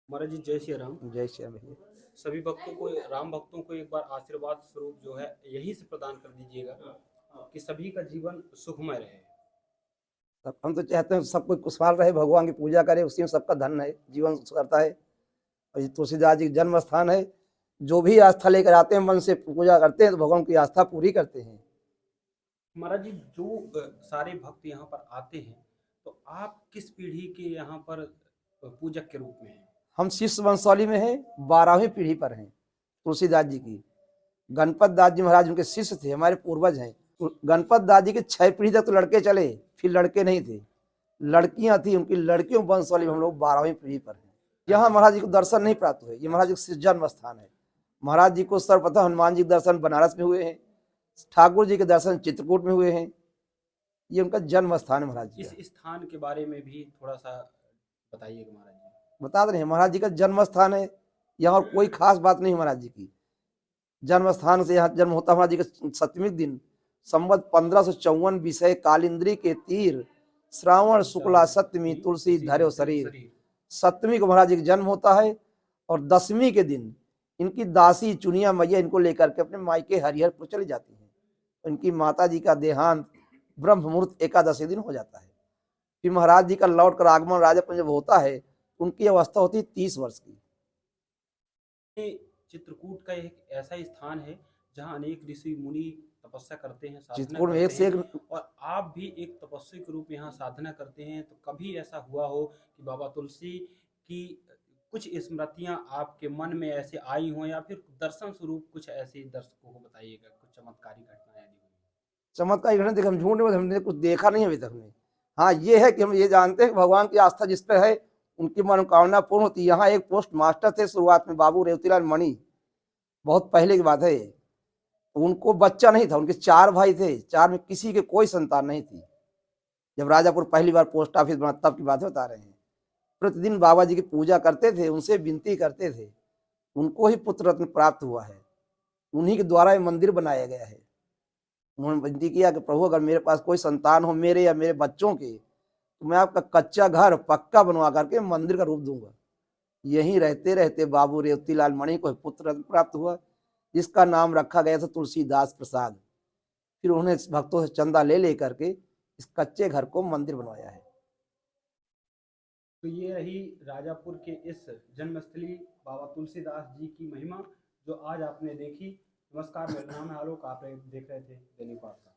महाराज जी जय श्री राम। जय श्री राम भैया। सभी भक्तों को, राम भक्तों को एक बार आशीर्वाद स्वरूप जो है यही से प्रदान कर दीजिएगा कि सभी का जीवन सुखमय रहे। सब हम तो चाहते हैं सब कोई खुशहाल रहे, भगवान की पूजा करे, उसी में सबका धन है, जीवन करता है। और ये तुलसीदास जी जन्म स्थान है। जो भी आस्था लेकर आते हैं, मन से पूजा करते हैं तो भगवान की आस्था पूरी करते हैं। महाराज जी जो सारे भक्त यहाँ पर आते हैं, तो आप किस पीढ़ी के यहाँ पर पूजक के रूप में हैं? हम शिष्य वंशावली में हैं, 12वीं पीढ़ी पर हैं तुलसीदास जी की। गणपत दास जी महाराज उनके शिष्य थे, हमारे पूर्वज हैं। गणपत दास जी के 6 पीढ़ी तक तो लड़के चले, फिर लड़के नहीं थे, लड़कियां थी। उनकी लड़कियों वंशावली में हम लोग 12वीं पीढ़ी पर हैं। यहाँ महाराज जी को दर्शन नहीं प्राप्त हुए। ये महाराज जी का जन्म स्थान है। महाराज जी को सर्वप्रथम हनुमान जी के दर्शन बनारस में हुए हैं, ठाकुर जी के दर्शन चित्रकूट में हुए हैं। ये उनका जन्म स्थान है महाराज जी का। इस स्थान के बारे में भी थोड़ा सा बताइएगा महाराज जी। बता रहे हैं महाराज जी का जन्म स्थान है। यहाँ और कोई खास बात नहीं महाराज जी की। जन्म स्थान से यहाँ जन्म होता महाराज जी का 7वें दिन, संवत 1554 विषय कालिंद्री के तीर, श्रावण शुक्ला सप्तमी तुलसी धर्यो शरीर। 7वीं को महाराज जी का जन्म होता है और 10वीं के दिन इनकी दासी चुनिया मैया इनको लेकर के अपने मायके हरिहरपुर चली जाती है। इनकी माता जी का देहांत ब्रह्म मुहूर्त एकादशी दिन हो जाता है। फिर महाराज जी का लौट कर आगमन राजापुर जब होता है, उनकी अवस्था होती है 30 वर्ष की। चित्रकूट का एक ऐसा स्थान है जहाँ अनेक ऋषि मुनि तपस्या करते हैं, साधना चित्रकूट में करते एक से एक, हैं, और आप भी एक तपस्वी के रूप में यहाँ साधना करते हैं। तो कभी ऐसा हुआ हो कि बाबा तुलसी की कुछ स्मृतियाँ आपके मन में ऐसे आई हों, या फिर दर्शन स्वरूप कुछ ऐसे दर्शकों को बताइएगा, कुछ चमत्कारी घटना यदि हुई? चमत्कारी घटना देख, हम झूठ नहीं, हमने कुछ देखा नहीं अभी तक में। हाँ ये है कि हम ये जानते हैं कि भगवान की आस्था जिस पे है उनकी मनोकामना पूर्ण होती है। यहाँ एक पोस्ट मास्टर थे शुरुआत में, बाबू रेवतीलाल मणि, बहुत पहले की बात है। उनको बच्चा नहीं था, उनके 4 भाई थे, 4 में किसी के कोई संतान नहीं थी। जब राजापुर पहली बार पोस्ट ऑफिस बना तब की बात बता रहे हैं। प्रतिदिन बाबा जी की पूजा करते थे, उनसे विनती करते थे। उनको ही पुत्र रत्न प्राप्त हुआ है, उन्हीं के द्वारा ये मंदिर बनाया गया है। उन्होंने विनती किया कि प्रभु अगर मेरे पास कोई संतान हो, मेरे या मेरे बच्चों के, तो मैं आपका कच्चा घर पक्का बनवा करके मंदिर का रूप दूंगा। यहीं रहते रहते बाबू रेवतीलाल मणि को पुत्र रत्न प्राप्त हुआ, जिसका नाम रखा गया था तुलसीदास प्रसाद। फिर उन्होंने भक्तों से चंदा ले लेकर के इस कच्चे घर को मंदिर बनवाया है। तो ये रही राजापुर के इस जन्मस्थली बाबा तुलसीदास जी की महिमा, जो आज आपने देखी। नमस्कार, मेरा नाम है आलोक, आप देख रहे थे दैनिक वार्ता।